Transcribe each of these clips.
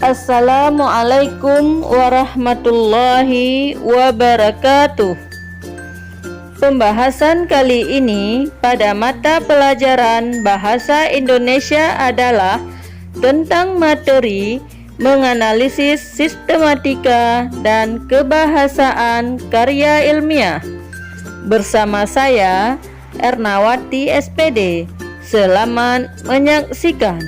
Assalamualaikum warahmatullahi wabarakatuh. Pembahasan kali ini pada mata pelajaran Bahasa Indonesia adalah tentang materi menganalisis sistematika dan kebahasaan karya ilmiah. Bersama saya, Ernawati SPD. Selamat menyaksikan.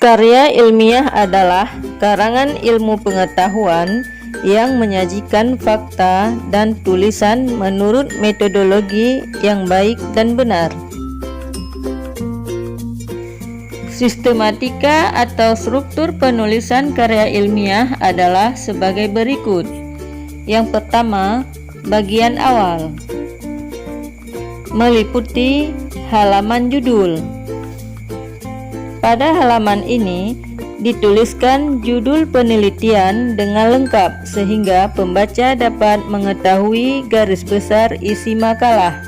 Karya ilmiah adalah karangan ilmu pengetahuan yang menyajikan fakta dan tulisan menurut metodologi yang baik dan benar. Sistematika atau struktur penulisan karya ilmiah adalah sebagai berikut. Yang pertama, bagian awal meliputi halaman judul. Pada halaman ini dituliskan judul penelitian dengan lengkap sehingga pembaca dapat mengetahui garis besar isi makalah.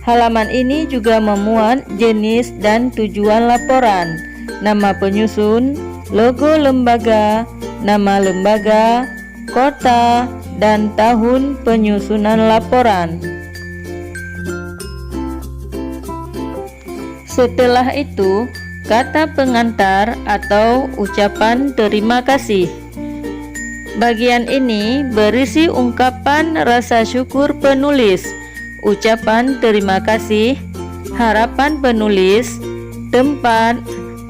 Halaman ini juga memuat jenis dan tujuan laporan, nama penyusun, logo lembaga, nama lembaga, kota, dan tahun penyusunan laporan. Setelah itu, kata pengantar atau ucapan terima kasih. Bagian ini berisi ungkapan rasa syukur penulis, ucapan terima kasih, harapan penulis, tempat,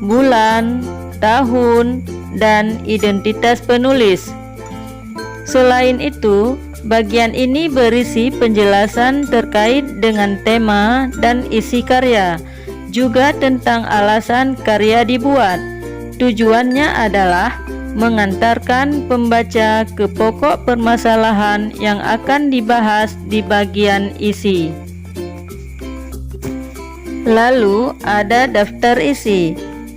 bulan, tahun, dan identitas penulis. Selain itu, bagian ini berisi penjelasan terkait dengan tema dan isi karya, juga tentang alasan karya dibuat. Tujuannya adalah mengantarkan pembaca ke pokok permasalahan yang akan dibahas di bagian isi. Lalu ada daftar isi.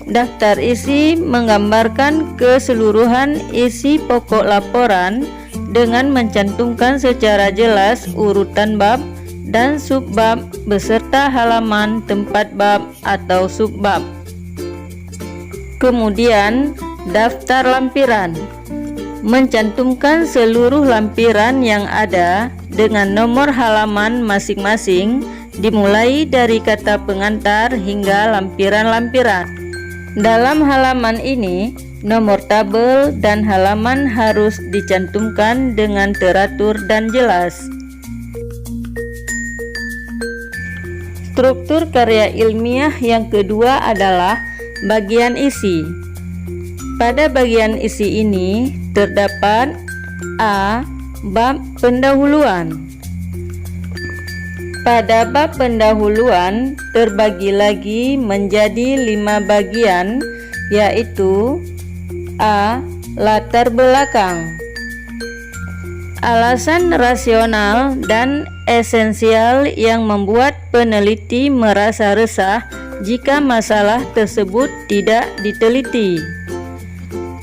Daftar isi menggambarkan keseluruhan isi pokok laporan dengan mencantumkan secara jelas urutan bab dan subbab beserta halaman tempat bab atau subbab. Kemudian, daftar lampiran mencantumkan seluruh lampiran yang ada dengan nomor halaman masing-masing, dimulai dari kata pengantar hingga lampiran-lampiran. Dalam halaman ini, nomor tabel dan halaman harus dicantumkan dengan teratur dan jelas. Struktur karya ilmiah yang kedua adalah bagian isi. Pada bagian isi ini terdapat A. Bab pendahuluan. Pada bab pendahuluan terbagi lagi menjadi 5 bagian, yaitu A. Latar belakang, alasan rasional dan esensial yang membuat peneliti merasa resah jika masalah tersebut tidak diteliti.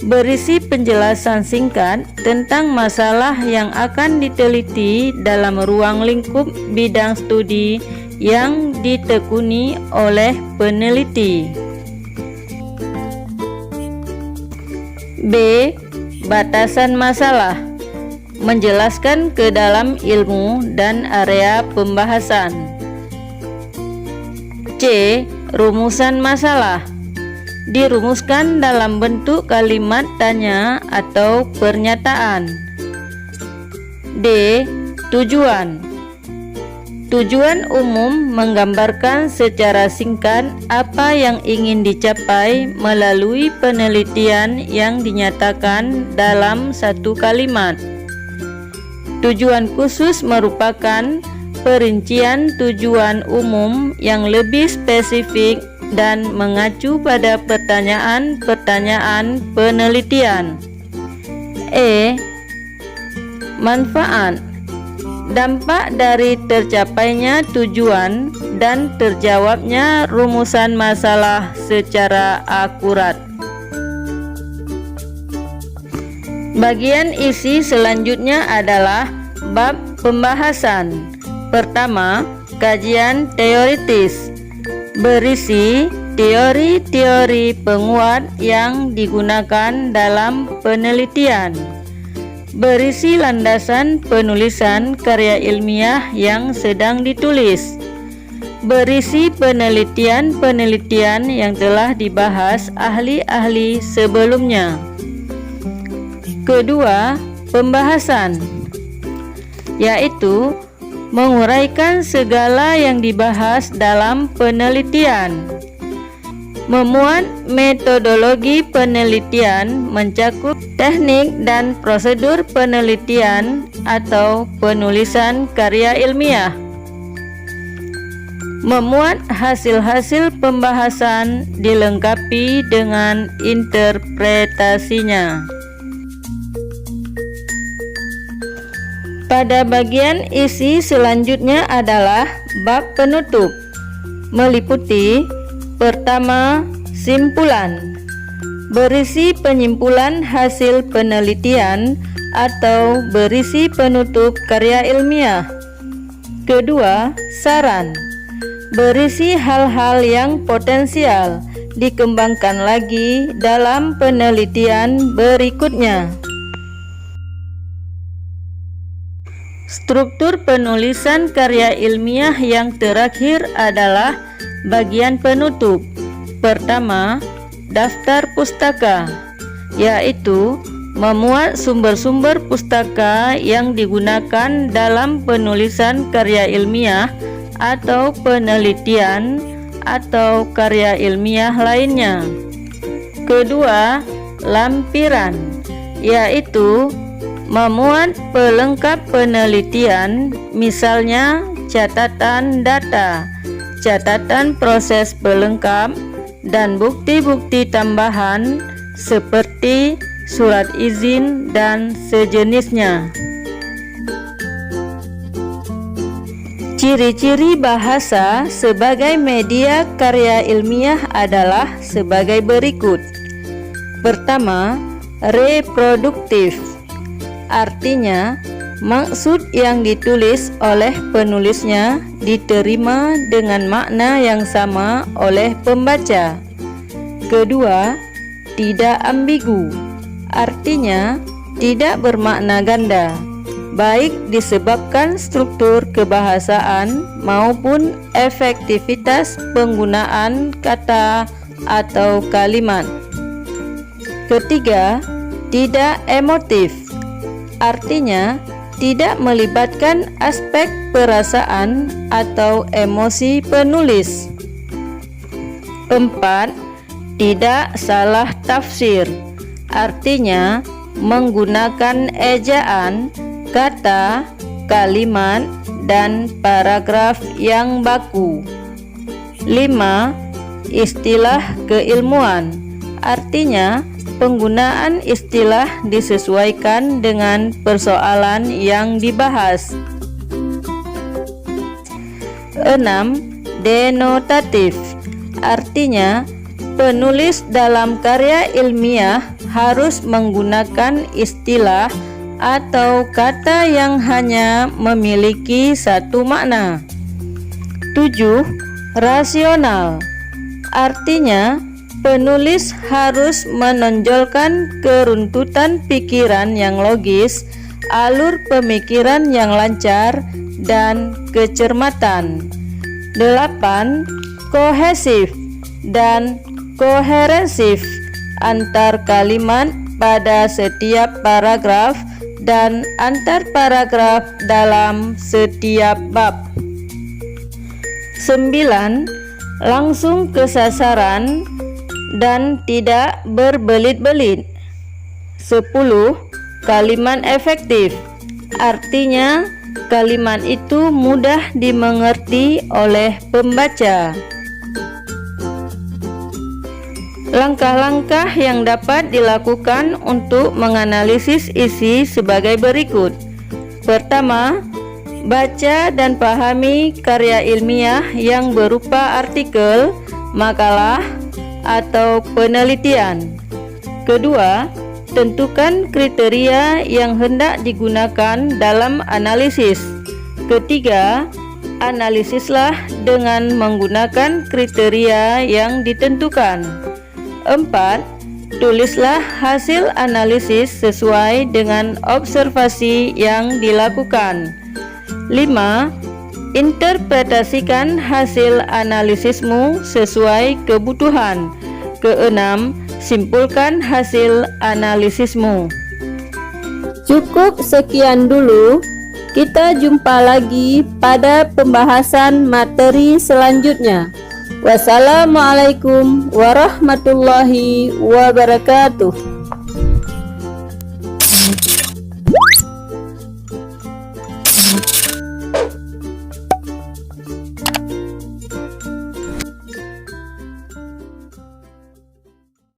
Berisi penjelasan singkat tentang masalah yang akan diteliti dalam ruang lingkup bidang studi yang ditekuni oleh peneliti. B. Batasan masalah menjelaskan ke dalam ilmu dan area pembahasan. C. Rumusan masalah dirumuskan dalam bentuk kalimat tanya atau pernyataan. D. Tujuan umum menggambarkan secara singkat apa yang ingin dicapai melalui penelitian yang dinyatakan dalam satu kalimat. Tujuan khusus merupakan perincian tujuan umum yang lebih spesifik dan mengacu pada pertanyaan-pertanyaan penelitian. E. Manfaat dampak dari tercapainya tujuan dan terjawabnya rumusan masalah secara akurat. Bagian isi selanjutnya adalah bab pembahasan. Pertama, kajian teoritis, berisi teori-teori penguat yang digunakan dalam penelitian, berisi landasan penulisan karya ilmiah yang sedang ditulis, berisi penelitian-penelitian yang telah dibahas ahli-ahli sebelumnya. Kedua, pembahasan, yaitu menguraikan segala yang dibahas dalam penelitian. Memuat metodologi penelitian mencakup teknik dan prosedur penelitian atau penulisan karya ilmiah. Memuat hasil-hasil pembahasan dilengkapi dengan interpretasinya. Pada bagian isi selanjutnya adalah bab penutup, meliputi pertama, simpulan, berisi penyimpulan hasil penelitian atau berisi penutup karya ilmiah. Kedua, saran, berisi hal-hal yang potensial dikembangkan lagi dalam penelitian berikutnya. Struktur penulisan karya ilmiah yang terakhir adalah bagian penutup. Pertama, daftar pustaka, yaitu memuat sumber-sumber pustaka yang digunakan dalam penulisan karya ilmiah atau penelitian atau karya ilmiah lainnya. Kedua, lampiran, yaitu memuat pelengkap penelitian, misalnya catatan data, catatan proses pelengkap, dan bukti-bukti tambahan seperti surat izin dan sejenisnya. Ciri-ciri bahasa sebagai media karya ilmiah adalah sebagai berikut. Pertama, reproduktif, artinya maksud yang ditulis oleh penulisnya diterima dengan makna yang sama oleh pembaca. Kedua, tidak ambigu, artinya tidak bermakna ganda, baik disebabkan struktur kebahasaan maupun efektivitas penggunaan kata atau kalimat. Ketiga, tidak emotif, artinya tidak melibatkan aspek perasaan atau emosi penulis. 4. Tidak salah tafsir, artinya menggunakan ejaan, kata, kalimat, dan paragraf yang baku. 5. Istilah keilmuan, artinya penggunaan istilah disesuaikan dengan persoalan yang dibahas. 6. Denotatif, artinya penulis dalam karya ilmiah harus menggunakan istilah atau kata yang hanya memiliki satu makna. 7. Rasional, artinya penulis harus menonjolkan keruntutan pikiran yang logis, alur pemikiran yang lancar, dan kecermatan. 8. Kohesif dan koherensif antar kalimat pada setiap paragraf dan antar paragraf dalam setiap bab. 9. Langsung ke sasaran dan tidak berbelit-belit. 10. Kalimat efektif, artinya kalimat itu mudah dimengerti oleh pembaca. Langkah-langkah yang dapat dilakukan untuk menganalisis isi sebagai berikut. Pertama, baca dan pahami karya ilmiah yang berupa artikel, makalah, atau penelitian. Kedua, Tentukan kriteria yang hendak digunakan dalam analisis. Ketiga, analisislah dengan menggunakan kriteria yang ditentukan. 4. Tulislah hasil analisis sesuai dengan observasi yang dilakukan. 5. Interpretasikan hasil analisismu sesuai kebutuhan. Keenam, simpulkan hasil analisismu. Cukup sekian dulu. Kita jumpa lagi pada pembahasan materi selanjutnya. Wassalamualaikum warahmatullahi wabarakatuh.